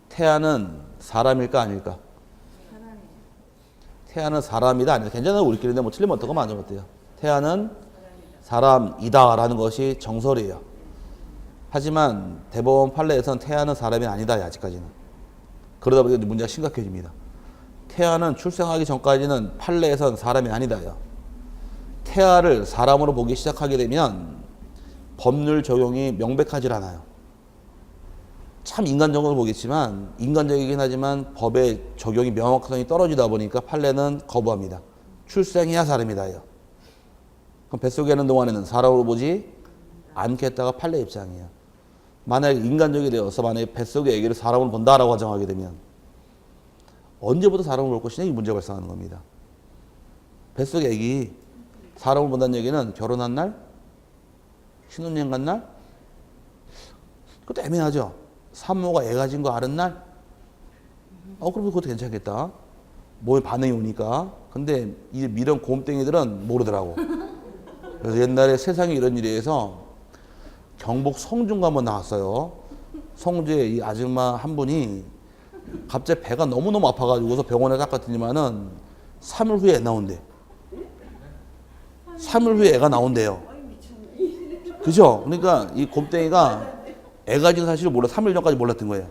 태아는 사람일까 아닐까? 태아는 사람이다 아니다. 괜찮아요. 우리끼리인데 뭐 틀리면 어떡하면 안 좋겠대요. 태아는 사람이다라는 것이 정설이에요. 하지만 대법원 판례에서는 태아는 사람이 아니다. 아직까지는. 그러다 보니까 문제가 심각해집니다. 태아는 출생하기 전까지는 판례에서는 사람이 아니다요. 태아를 사람으로 보기 시작하게 되면 법률 적용이 명백하지 않아요. 참 인간적으로 보겠지만 인간적이긴 하지만 법의 적용이 명확성이 떨어지다 보니까 판례는 거부합니다. 출생해야 사람이다요. 그럼 뱃속에 있는 동안에는 사람으로 보지 않겠다가 판례 입장이에요. 만약에 인간적이 되어서 만약에 뱃속의 아기를 사람으로 본다라고 가정하게 되면 언제부터 사람을 볼 것이냐 이 문제가 발생하는 겁니다. 뱃속의 아기 사람을 본다는 얘기는 결혼한 날? 신혼여행 간 날? 그것도 애매하죠. 산모가 애 가진 거 아는 날? 그럼 그것도 괜찮겠다. 몸에 반응이 오니까. 근데 이 미련 곰땡이들은 모르더라고. 그래서 옛날에 세상에 이런 일이 해서 경북 성주가 한번 나왔어요. 성주에 이 아줌마 한 분이 갑자기 배가 너무너무 아파가지고서 병원에 딱 갔더니만은 3일 후에 애 나온대. 3일 후에 애가 나온대요. 그죠? 그러니까 이 곰땡이가 애 가진 사실을 몰라 3일 전까지 몰랐던 거예요.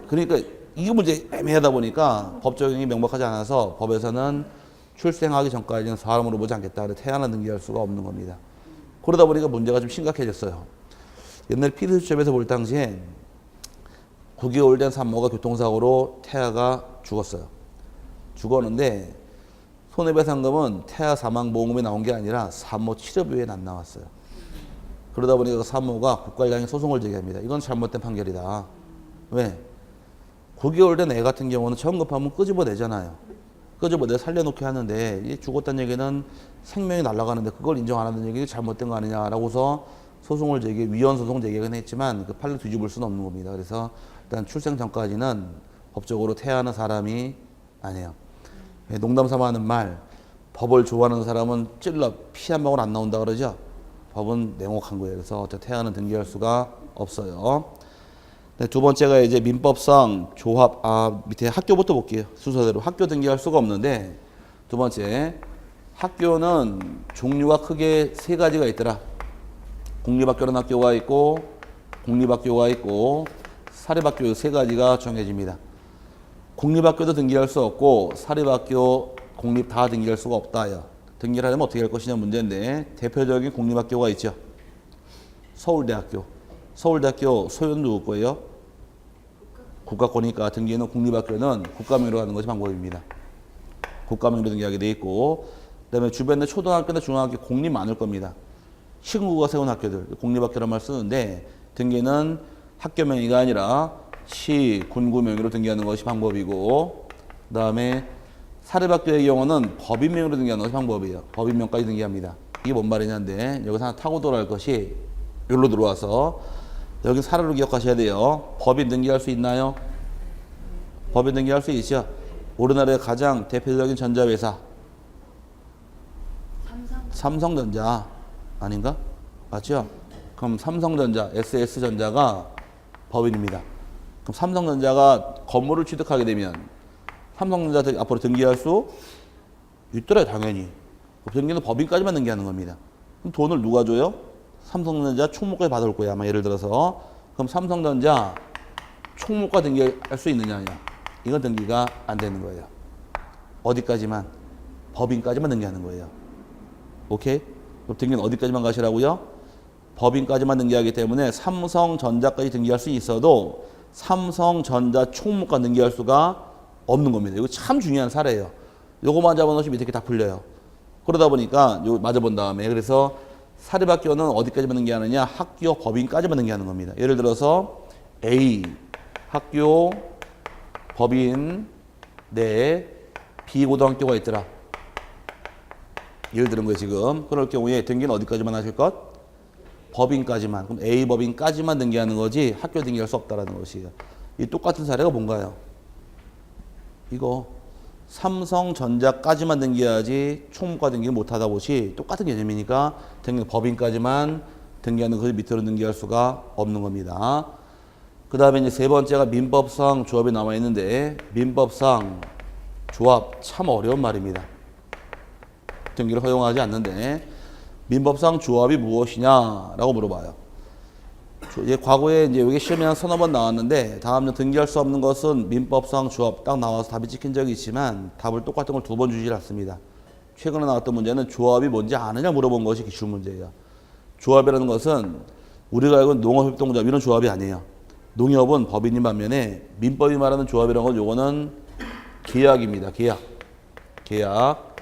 그러니까 이게 문제 애매하다 보니까 법 적용이 명확하지 않아서 법에서는 출생하기 전까지는 사람으로 보지 않겠다. 태아나 등기할 수가 없는 겁니다. 그러다 보니까 문제가 좀 심각해졌어요. 옛날 피드수첩에서 볼 당시에 9개월 된 산모가 교통사고로 태아가 죽었어요. 죽었는데 손해배상금은 태아 사망보험금이 나온 게 아니라 산모 치료비에 안 나왔어요. 그러다 보니까 그 산모가 국가를 향해 소송을 제기합니다. 이건 잘못된 판결이다. 왜? 9개월 된 애 같은 경우는 처음 급하면 끄집어내잖아요. 끄집어내 살려놓게 하는데 이 죽었다는 얘기는 생명이 날아가는데 그걸 인정 안 하는 얘기 잘못된 거 아니냐라고서 소송을 위헌 소송 제기하긴 했지만 그 판례 뒤집을 수는 없는 겁니다. 그래서 일단 출생 전까지는 법적으로 태아는 사람이 아니에요. 농담 삼아 하는 말, 법을 좋아하는 사람은 찔러 피 한 방울 안 나온다 그러죠. 법은 냉혹한 거예요. 그래서 태아는 등기할 수가 없어요. 네, 두 번째가 이제 민법상 조합, 밑에 학교부터 볼게요. 순서대로 학교 등기할 수가 없는데 두 번째 학교는 종류가 크게 3가지가 있더라. 공립학교는 학교가 있고 공립학교가 있고 사립학교 3가지가 정해집니다. 공립학교도 등기할 수 없고 사립학교, 공립 다 등기할 수가 없다요. 등기를 하려면 어떻게 할 것이냐 문제인데 대표적인 공립학교가 있죠. 서울대학교. 서울대학교 소유는 누구 거예요? 국가거니까 등기는 공립학교는 국가명의로 하는 것이 방법입니다. 국가명의로 등기하게 돼 있고 그다음에 주변에 초등학교나 중학교 공립 많을 겁니다. 시군구가 세운 학교들 공립학교란 말 쓰는데 등기는 학교 명의가 아니라 시, 군구 명의로 등기하는 것이 방법이고 그다음에 사립학교의 경우는 법인 명의로 등기하는 것이 방법이에요. 법인 명까지 등기합니다. 이게 뭔 말이냐인데 여기서 하나 타고 돌아갈 것이 여기로 들어와서 여기 사례로 기억하셔야 돼요. 법인 등기할 수 있나요? 법인 등기할 수 있죠. 우리나라의 가장 대표적인 전자회사 삼성전자 아닌가? 맞죠? 그럼 삼성전자, SS전자가 법인입니다. 그럼 삼성전자가 건물을 취득하게 되면 삼성전자 앞으로 등기할 수 있더라요, 당연히. 등기는 법인까지만 등기하는 겁니다. 그럼 돈을 누가 줘요? 삼성전자 총무과에 받을 거야, 아마 예를 들어서. 그럼 삼성전자 총무과 등기할 수 있느냐? 이건 등기가 안 되는 거예요. 어디까지만? 법인까지만 등기하는 거예요. 오케이? 그럼 등기는 어디까지만 가시라고요? 법인까지만 등기하기 때문에 삼성전자까지 등기할 수 있어도 삼성전자 총무과 등기할 수가 없는 겁니다. 이거 참 중요한 사례예요. 요거만 잡아놓으시면 밑에 다 풀려요. 그러다 보니까 요 맞아본 다음에 그래서 사립학교는 어디까지만 등기하느냐? 학교 법인까지만 등기하는 겁니다. 예를 들어서 A 학교 법인 내 B 고등학교가 있더라. 예를 들은 거예요 지금. 그럴 경우에 등기는 어디까지만 하실 것? 법인까지만. 그럼 A 법인까지만 등기하는 거지 학교 등기할 수 없다라는 것이에요. 이 똑같은 사례가 뭔가요? 이거 삼성전자까지만 등기해야지 총무과 등기 못하다 보시 똑같은 개념이니까 등기 법인까지만 등기하는 그 밑으로 등기할 수가 없는 겁니다. 그 다음에 이제 세 번째가 민법상 조합이 나와 있는데 민법상 조합 참 어려운 말입니다. 등기를 허용하지 않는데 민법상 조합이 무엇이냐라고 물어봐요. 과거에 이제 여기 시험에 한 서너 번 나왔는데 다음날 등기할 수 없는 것은 민법상 조합 딱 나와서 답이 찍힌 적이 있지만 답을 똑같은 걸 두 번 주질 않습니다. 최근에 나왔던 문제는 조합이 뭔지 아느냐 물어본 것이 기출 문제예요. 조합이라는 것은 우리가 알고 있는 농업협동조합 이런 조합이 아니에요. 농협은 법인인 반면에 민법이 말하는 조합이라는 건 요거는 계약입니다. 계약.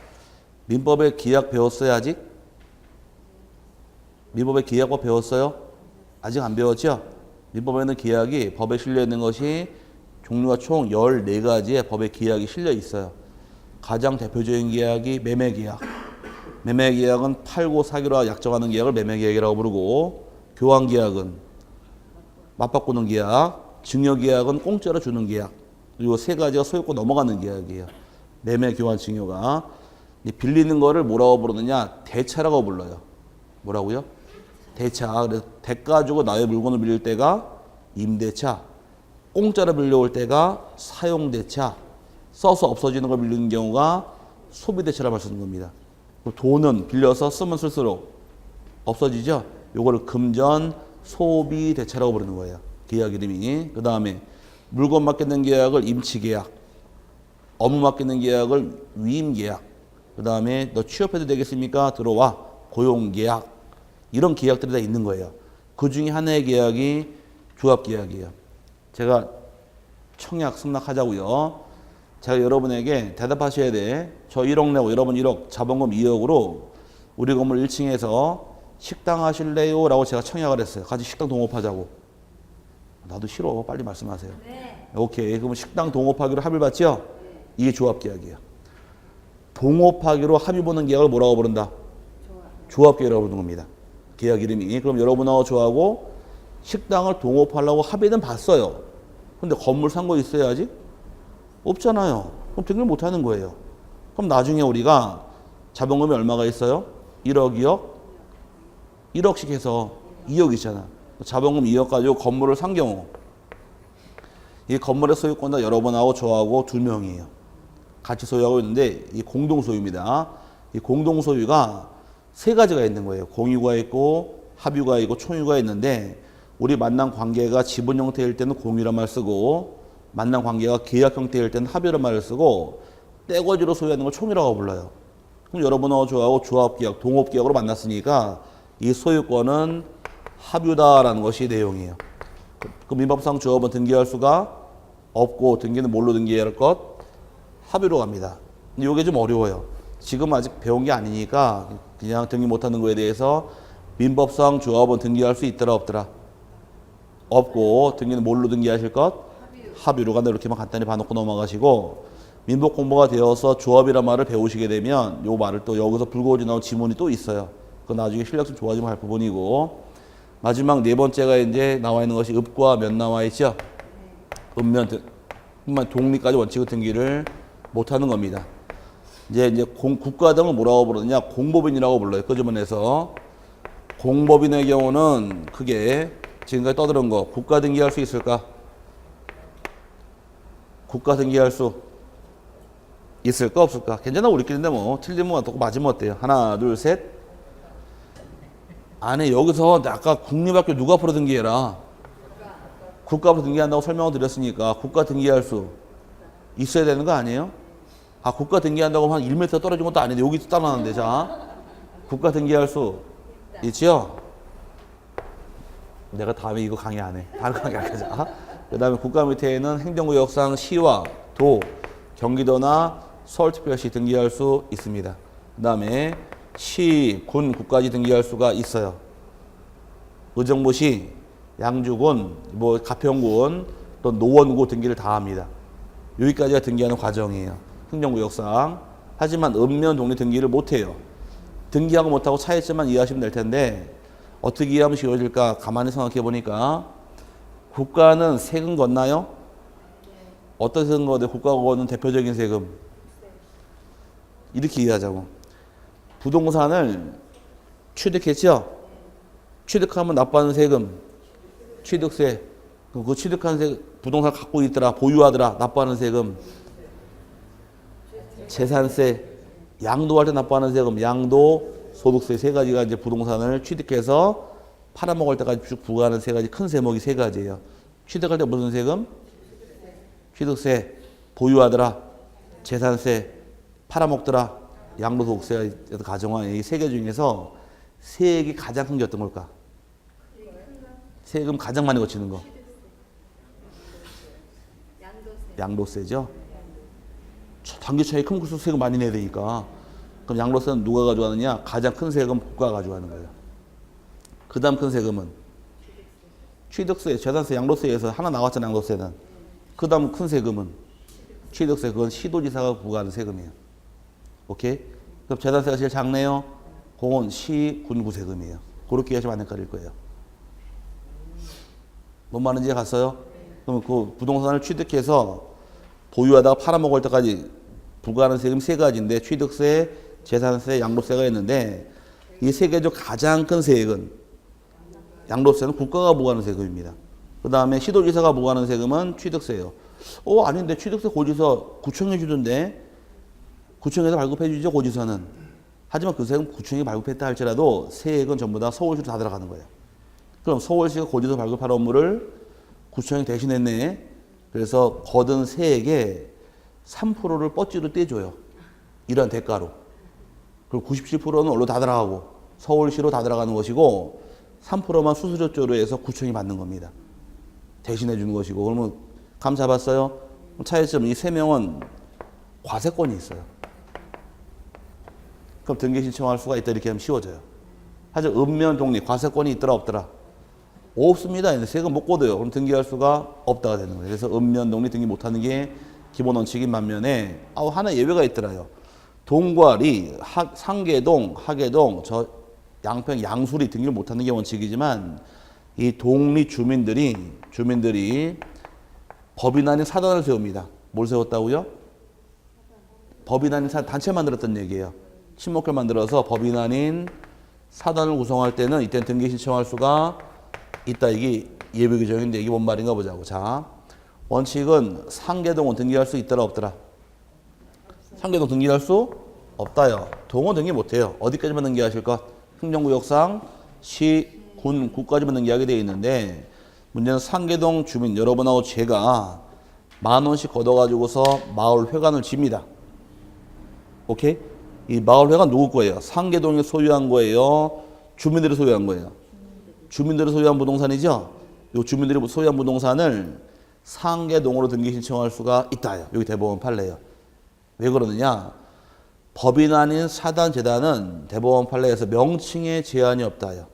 민법의 계약 배웠어요 아직? 민법의 계약법 배웠어요? 아직 안 배웠죠? 민법에는 계약이 법에 실려 있는 것이 종류가 총 14가지의 법의 계약이 실려 있어요. 가장 대표적인 계약이 매매계약. 매매계약은 팔고 사기로 약정하는 계약을 매매계약이라고 부르고 교환계약은 맞바꾸는 계약, 증여계약은 공짜로 주는 계약. 그리고 세 가지가 소유권 넘어가는 계약이에요. 매매, 교환, 증여가. 빌리는 거를 뭐라고 부르느냐? 대차라고 불러요. 뭐라고요? 대차. 그래서 대가 주고 나의 물건을 빌릴 때가 임대차, 공짜로 빌려올 때가 사용대차, 써서 없어지는 걸 빌리는 경우가 소비대차라고 할 수 있는 겁니다. 돈은 빌려서 쓰면 쓸수록 없어지죠? 요거를 금전 소비대차라고 부르는 거예요. 계약 이름이. 그 다음에 물건 맡기는 계약을 임치계약, 업무 맡기는 계약을 위임계약, 그 다음에 너 취업해도 되겠습니까? 들어와. 고용계약. 이런 계약들이 다 있는 거예요. 그 중에 하나의 계약이 조합계약이에요. 제가 청약 승낙하자고요. 제가 여러분에게 대답하셔야 돼. 저 1억 내고 여러분 1억, 자본금 2억으로 우리 건물 1층에서 식당 하실래요? 라고 제가 청약을 했어요. 같이 식당 동업하자고. 나도 싫어. 빨리 말씀하세요. 네. 오케이. 그러면 식당 동업하기로 합의를 받죠? 이게 조합계약이에요. 동업하기로 합의 보는 계약을 뭐라고 부른다? 조합계약이라고 부르는 겁니다. 계약 이름이. 그럼 여러분하고 저하고 식당을 동업하려고 합의는 봤어요. 근데 건물 산 거 있어야지? 없잖아요. 그럼 등기를 못 하는 거예요. 그럼 나중에 우리가 자본금이 얼마가 있어요? 1억, 2억? 1억씩 해서 2억 있잖아. 자본금 2억 가지고 건물을 산 경우 이 건물의 소유권자 여러분하고 저하고 2명이에요. 같이 소유하고 있는데 이 공동소유입니다. 이 공동소유가 세 가지가 있는 거예요. 공유가 있고 합유가 있고 총유가 있는데 우리 만난 관계가 지분 형태일 때는 공유란 말 쓰고 만난 관계가 계약 형태일 때는 합유란 말을 쓰고 떼거지로 소유하는 걸 총유라고 불러요. 그럼 여러분하고 저하고 조합계약, 동업계약으로 만났으니까 이 소유권은 합유다라는 것이 내용이에요. 그 민법상 조합은 등기할 수가 없고 등기는 뭘로 등기해야 할 것? 합유로 갑니다. 근데 이게 좀 어려워요. 지금 아직 배운 게 아니니까 그냥 등기 못하는 거에 대해서 민법상 조합은 등기할 수 있더라 없더라? 없고 등기는 뭘로 등기하실 것? 합유로 간다. 이렇게만 간단히 봐놓고 넘어가시고 민법 공부가 되어서 조합이란 말을 배우시게 되면 요 말을 또 여기서 불거지 나온 지문이 또 있어요. 그 나중에 실력 좀 좋아지면 할 부분이고 마지막 네 번째가 이제 나와 있는 것이 읍과 면 나와 있죠. 읍면 독립까지 원칙의 등기를 못하는 겁니다. 이제 국가 등을 뭐라고 부르느냐? 공법인이라고 불러요. 그 주문에서 공법인의 경우는 크게 지금까지 떠드는 거 국가 등기할 수 있을까? 국가 등기할 수 있을까 없을까? 괜찮아 우리끼리인데 뭐 틀리면 어떻고 맞으면 어때요? 하나 둘 셋. 아니 여기서 아까 국립학교 누가 앞으로 등기해라? 국가 앞으로 등기한다고 설명을 드렸으니까 국가 등기할 수 있어야 되는 거 아니에요? 아 국가 등기한다고 한 1m 떨어진 것도 아닌데 여기 따라놨는데 자 국가 등기할 수 있지요? 내가 다음에 이거 강의 안 해. 다른 강의 안 하자. 그 다음에 국가 밑에는 행정구역상 시와 도, 경기도나 서울특별시 등기할 수 있습니다. 그 다음에 시, 군, 구까지 등기할 수가 있어요. 의정부시, 양주군, 뭐 가평군, 또 노원구 등기를 다 합니다. 여기까지가 등기하는 과정이에요. 행정구역상. 하지만 읍면 동리 등기를 못해요. 등기하고 못하고 차이점만 이해하시면 될 텐데 어떻게 이해하면 쉬워질까? 가만히 생각해 보니까 국가는 세금 걷나요? 어떤 세금 거든 국가가 걷는 대표적인 세금. 이렇게 이해하자고. 부동산을 취득했죠? 취득하면 납부하는 세금. 취득세. 그 취득한 부동산 갖고 있더라, 보유하더라, 납부하는 세금. 재산세. 양도할 때 납부하는 세금. 양도, 소득세 세 가지가 이제 부동산을 취득해서 팔아먹을 때까지 쭉 부과하는 세 가지 큰 세목이 세 가지예요. 취득할 때 무슨 세금? 취득세, 보유하더라, 재산세, 팔아먹더라, 양도소득세가 가정한 이 세 개 중에서 세액이 가장 큰 게 어떤 걸까? 세금 가장 많이 거치는 거. 양도세죠. 단기 차이 큰 곳에서 세금 많이 내야 되니까. 그럼 양도세는 누가 가져가느냐? 가장 큰 세금 국가가 가져가는 거예요. 그 다음 큰 세금은 취득세, 재산세, 양도세에서 하나 나왔잖아요. 양도세는. 그 다음 큰 세금은 취득세. 그건 시도지사가 부과하는 세금이에요. 오케이? 그럼 재산세가 제일 작네요. 그건 시, 군, 구 세금이에요. 그렇게 하시면 안 헷갈릴 거예요. 뭔 말인지 갔어요? 그럼 그 부동산을 취득해서 보유하다가 팔아먹을 때까지 부과하는 세금 세 가지인데 취득세, 재산세, 양도세가 있는데 이 세 개 중 가장 큰 세액은 양도세는 국가가 부과하는 세금입니다. 그 다음에 시도지사가 부과하는 세금은 취득세예요. 아닌데 취득세 고지서 구청에 주던데 구청에서 발급해 주죠, 고지서는. 하지만 그 세금 구청이 발급했다 할지라도 세액은 전부 다 서울시로 다 들어가는 거예요. 그럼 서울시가 고지서 발급할 업무를 구청이 대신했네. 그래서 거둔 세액의 3%를 뻗지로 떼줘요. 이런 대가로. 그리고 97%는 원로 다 들어가고 서울시로 다 들어가는 것이고 3%만 수수료조로 해서 구청이 받는 겁니다. 대신해 주는 것이고. 그러면 감 잡았어요? 차이점 이 세 명은 과세권이 있어요. 그럼 등기 신청할 수가 있다 이렇게 하면 쉬워져요. 하지만 읍면 동리 과세권이 있더라 없더라? 없습니다. 세금 못 걷어요. 그럼 등기할 수가 없다가 되는 거예요. 그래서 읍면 동리 등기 못하는 게 기본 원칙인 반면에 하나 예외가 있더라요. 동과리, 상계동, 하계동, 양평, 양수리 등기를 못하는 게 원칙이지만 이 동리 주민들이 법인 아닌 사단을 세웁니다. 뭘 세웠다고요? 법인 아닌 단체 만들었던 얘기예요. 친목회를 만들어서 법인 아닌 사단을 구성할 때는 이때는 등기 신청할 수가 있다. 이게 예외 규정인데 이게 뭔 말인가 보자고. 자, 원칙은 상계동은 등기할 수 있더라 없더라? 상계동 등기할 수 없다요. 동은 등기 못해요. 어디까지만 등기하실 것? 행정구역상 시, 군, 구까지만 등기하게 되어 있는데 문제는 상계동 주민 여러분하고 제가 10,000원씩 걷어가지고서 마을 회관을 집니다. 오케이? 이 마을 회관 누구 거예요? 상계동이 소유한 거예요? 주민들이 소유한 거예요? 주민들이 소유한 부동산이죠? 이 주민들이 소유한 부동산을 상계동으로 등기 신청할 수가 있다요. 여기 대법원 판례예요. 왜 그러느냐? 법인 아닌 사단 재단은 대법원 판례에서 명칭에 제한이 없다요.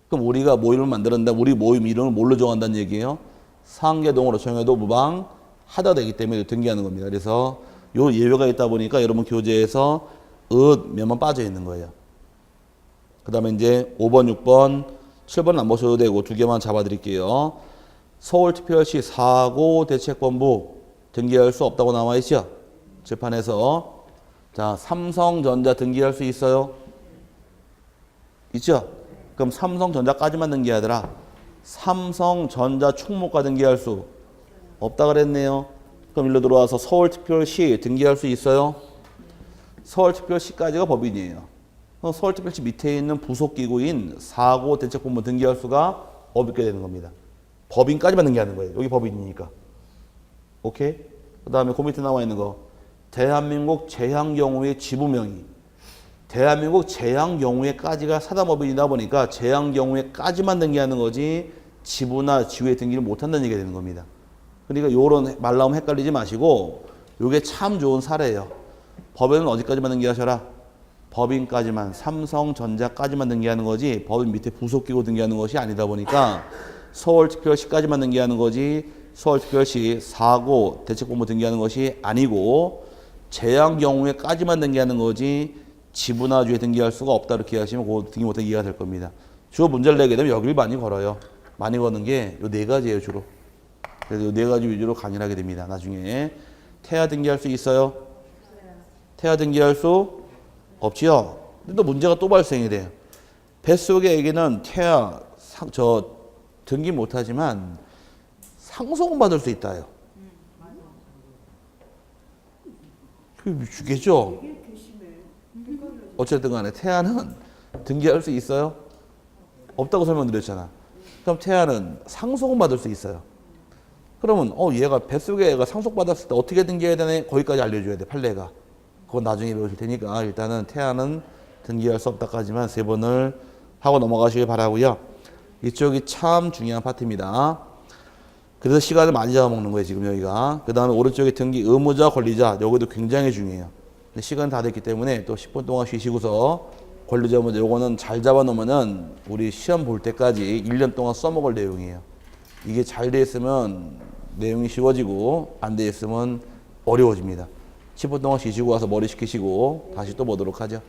그럼 우리가 모임을 만들었는데 우리 모임 이름을 뭘로 정한다는 얘기예요? 상계동으로 정해도 무방하다 되기 때문에 등기하는 겁니다. 그래서 요 예외가 있다 보니까 여러분 교재에서 몇만 빠져 있는 거예요. 그 다음에 이제 5번, 6번, 7번은 안 보셔도 되고 두 개만 잡아드릴게요. 서울특별시 사고대책본부 등기할 수 없다고 나와 있죠? 재판에서. 자, 삼성전자 등기할 수 있어요? 있죠? 그럼 삼성전자까지만 등기하더라. 삼성전자 총무과 등기할 수 없다 그랬네요. 그럼 일로 들어와서 서울특별시 등기할 수 있어요? 서울특별시까지가 법인이에요. 그럼 서울특별시 밑에 있는 부속기구인 사고대책본부 등기할 수가 없게 되는 겁니다. 법인까지만 등기하는 거예요. 여기 법인이니까. 오케이? 그 다음에 그 밑에 나와 있는 거. 대한민국 제향경우의 지부명의. 대한민국 제한 경우에까지가 사단법인이다 보니까 제한 경우에까지만 등기하는 거지 지부나 지후에 등기를 못한다는 얘기가 되는 겁니다. 그러니까 요런 말 나오면 헷갈리지 마시고 요게 참 좋은 사례예요. 법인은 어디까지만 등기하셔라? 법인까지만, 삼성전자까지만 등기하는 거지 법인 밑에 부속기구 등기하는 것이 아니다 보니까 서울특별시까지만 등기하는 거지 서울특별시 사고 대책본부 등기하는 것이 아니고 제한 경우에까지만 등기하는 거지 지부나 주에 등기할 수가 없다 이렇게 하시면 그 등기 못하게 이해가 될 겁니다. 주로 문제를 내게 되면 여기를 많이 걸어요. 많이 거는 게 요 네 가지예요 주로. 그래서 요 네 가지 위주로 강의를 하게 됩니다. 나중에 태아 등기할 수 있어요? 태아 등기할 수 없지요. 근데 또 문제가 또 발생이 돼요. 뱃속의 애기는 태아 등기 못하지만 상속은 받을 수 있다요. 그 미치겠죠? 어쨌든 간에 태아는 등기할 수 있어요? 없다고 설명드렸잖아. 그럼 태아는 상속은 받을 수 있어요. 그러면 얘가 뱃속에 애가 상속받았을 때 어떻게 등기해야 되네? 거기까지 알려줘야 돼. 판례가. 그건 나중에 배우실 테니까 일단은 태아는 등기할 수 없다까지만 3번을 하고 넘어가시길 바라고요. 이쪽이 참 중요한 파트입니다. 그래서 시간을 많이 잡아먹는 거예요 지금 여기가. 그 다음에 오른쪽에 등기 의무자 권리자 여기도 굉장히 중요해요. 근데 시간 다 됐기 때문에 또 10분 동안 쉬시고서 권리자 문제 요거는 잘 잡아놓으면은 우리 시험 볼 때까지 1년 동안 써먹을 내용이에요. 이게 잘 돼 있으면 내용이 쉬워지고 안 돼 있으면 어려워집니다. 10분 동안 쉬시고 와서 머리 식히시고 다시 또 보도록 하죠.